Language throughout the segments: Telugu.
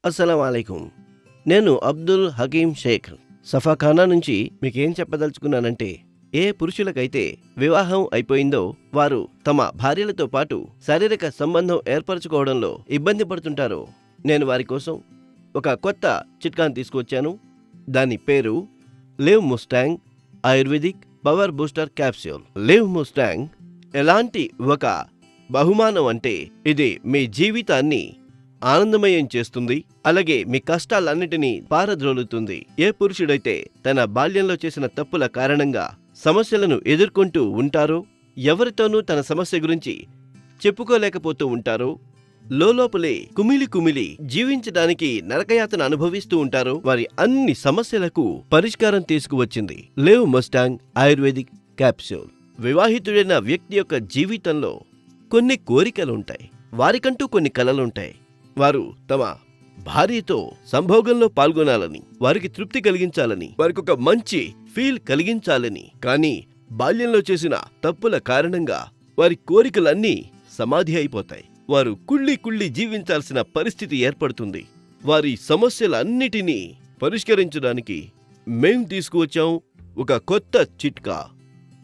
అస్సలాముఅలైకుం. నేను అబ్దుల్ హకీం షేక్ సఫాఖానా నుంచి మీకేం చెప్పదలుచుకున్నానంటే, ఏ పురుషులకైతే వివాహం అయిపోయిందో వారు తమ భార్యలతో పాటు శారీరక సంబంధం ఏర్పరచుకోవడంలో ఇబ్బంది పడుతుంటారో, నేను వారి కోసం ఒక కొత్త చిట్కాను తీసుకువచ్చాను. దాని పేరు live Mustang ayurvedic power booster capsule. Live Mustang ఎలాంటి ఒక బహుమానం అంటే, ఇది మీ జీవితాన్ని ఆనందమయం చేస్తుంది, అలాగే మీ కష్టాలన్నిటినీ పారద్రోలుతుంది. ఏ పురుషుడైతే తన బాల్యంలో చేసిన తప్పుల కారణంగా సమస్యలను ఎదుర్కొంటూ ఉంటారో, ఎవరితోనూ తన సమస్య గురించి చెప్పుకోలేకపోతూ ఉంటారో, లోపలే కుమిలి జీవించడానికి నరకయాతన అనుభవిస్తూ ఉంటారో, వారి అన్ని సమస్యలకు పరిష్కారం తీసుకువచ్చింది లివ్ ముస్టాంగ్ ఆయుర్వేదిక్ క్యాప్సూల్. వివాహితుడైన వ్యక్తి యొక్క జీవితంలో కొన్ని కోరికలుంటాయి, వారికంటూ కొన్ని కలలుంటాయి. వారు తమ భార్యతో సంభోగంలో పాల్గొనాలని, వారికి తృప్తి కలిగించాలని, వారికి ఒక మంచి ఫీల్ కలిగించాలని, కానీ బాల్యంలో చేసిన తప్పుల కారణంగా వారి కోరికలన్నీ సమాధి అయిపోతాయి. వారు కుళ్ళి జీవించాల్సిన పరిస్థితి ఏర్పడుతుంది. వారి సమస్యలన్నిటినీ పరిష్కరించడానికి మేం తీసుకువచ్చాం ఒక కొత్త చిట్కా,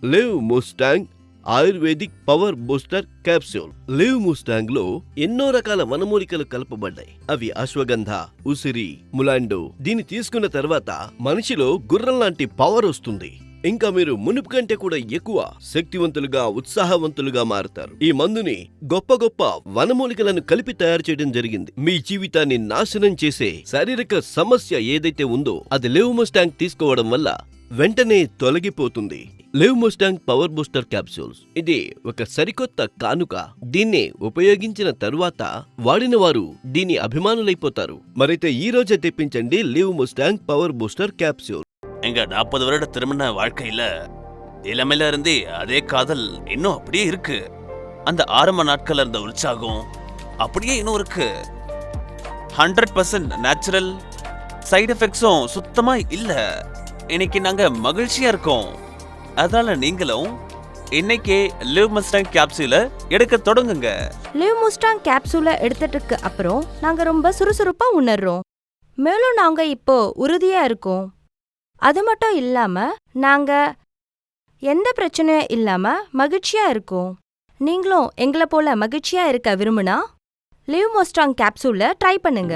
live Mustang ayurvedic power booster capsule. Live Mustang లో ఎన్నో రకాల వనమూలికలు కలపబడ్డాయి. అవి అశ్వగంధ, ఉసిరి, ములాండో. దీన్ని తీసుకున్న తర్వాత మనిషిలో గుర్రం లాంటి పవర్ వస్తుంది. ఇంకా మీరు మునుపు కంటే కూడా ఎక్కువ శక్తివంతులుగా, ఉత్సాహవంతులుగా మారుతారు. ఈ మందుని గొప్ప వనమూలికలను కలిపి తయారు చేయడం జరిగింది. మీ జీవితాన్ని నాశనం చేసే శారీరక సమస్య ఏదైతే ఉందో అది లివ్ ముస్టాంగ్ తీసుకోవడం వల్ల వెంటనే తొలగిపోతుంది. Live Mustang power booster capsules ఇది ఒక సరికొత్త కానుక. దీన్నే ఉపయోగించిన తరువాత వాడిన వారు దీని అభిమానులైపోతారు. మరైతే ఈ రోజే తెప్పించండి live Mustang power booster capsule. எங்க 40 வருட திருமண வாழ்க்கையில இளமையில இருந்தே அதே காதல் இன்னும் அப்படியே இருக்கு. அந்த ஆரம்ப நாட்கள்ல இருந்த உற்சாகம் அப்படியே இன்னும் இருக்கு. 100% நேச்சுரல், சைடு எஃபெக்ட்ஸும் சுத்தமா இல்ல. இன்னைக்கு நாங்க மகிழ்ச்சியா இருக்கோம். அதனால நீங்களும் இன்னைக்கே லிவ் முஸ்டாங் கேப்சூலை எடுக்க தொடங்குங்க. லிவ் முஸ்டாங் கேப்சூலை எடுத்துட்டு அப்புறம் நாங்க ரொம்ப சுறுசுறுப்பா உணர்றோம். மேலும் நாங்க இப்போ உறுதியா இருக்கோம். அது மட்டும் இல்லாம நாங்க எந்த பிரச்சனையும் இல்லாம மகிழ்ச்சியா இருக்கோம். நீங்களும் எங்களை போல மகிழ்ச்சியா இருக்க விரும்புனா லிவ் முஸ்டாங் கேப்சூலை ட்ரை பண்ணுங்க.